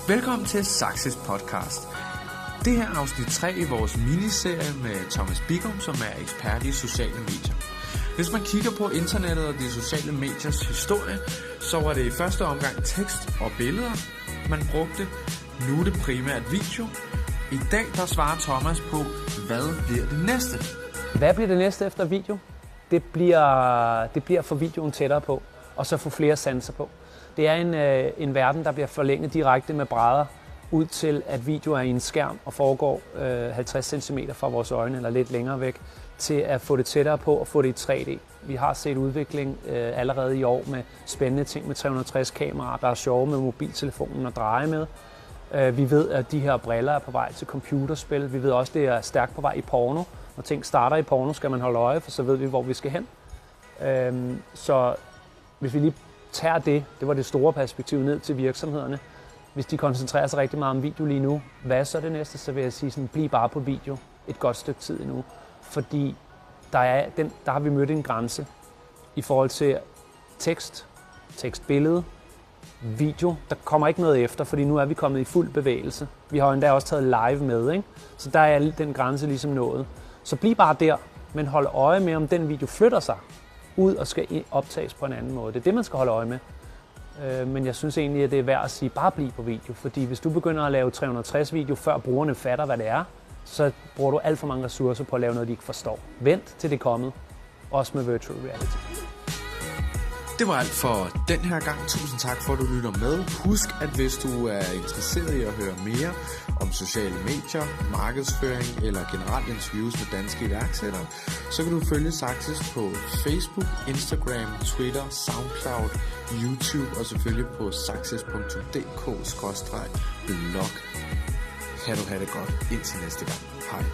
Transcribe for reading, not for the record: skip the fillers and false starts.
Velkommen til Success Podcast. Det her er afsnit 3 i vores miniserie med Thomas Bigum, som er ekspert i sociale medier. Hvis man kigger på internettet og de sociale mediers historie, så var det i første omgang tekst og billeder, man brugte. Nu er det primært video. I dag der svarer Thomas på, hvad bliver det næste? Hvad bliver det næste efter video? Det bliver at få videoen tættere på, og så få flere sanser på. Det er en verden, der bliver forlænget direkte med brædder ud til, at video er i en skærm og foregår 50 cm fra vores øjne eller lidt længere væk, til at få det tættere på og få det i 3D. Vi har set udvikling allerede i år med spændende ting med 360 kameraer, der er sjove med mobiltelefonen at dreje med. Vi ved, at de her briller er på vej til computerspil. Vi ved også, at det er stærkt på vej i porno. Når ting starter i porno, skal man holde øje, for så ved vi, hvor vi skal hen. Så hvis vi lige tager det var det store perspektiv ned til virksomhederne. Hvis de koncentrerer sig rigtig meget om video lige nu, hvad er så det næste? Så vil jeg sige, sådan, bliv bare på video et godt stykke tid endnu. Fordi der har vi mødt en grænse i forhold til tekstbillede, video. Der kommer ikke noget efter, fordi nu er vi kommet i fuld bevægelse. Vi har endda også taget live med, ikke? Så der er den grænse ligesom nået. Så bliv bare der, men hold øje med, om den video flytter sig ud og skal optages på en anden måde. Det er det, man skal holde øje med. Men jeg synes egentlig, at det er værd at sige, bare bliv på video. Fordi hvis du begynder at lave 360 video, før brugerne fatter, hvad det er, så bruger du alt for mange ressourcer på at lave noget, de ikke forstår. Vent til det er kommet. Også med virtual reality. Det var alt for den her gang. Tusind tak for, at du lytter med. Husk, at hvis du er interesseret i at høre mere om sociale medier, markedsføring eller generelt interviews med danske iværksættere, så kan du følge Success på Facebook, Instagram, Twitter, Soundcloud, YouTube og selvfølgelig på success.dk/blog. Kan du have det godt indtil næste gang. Hej.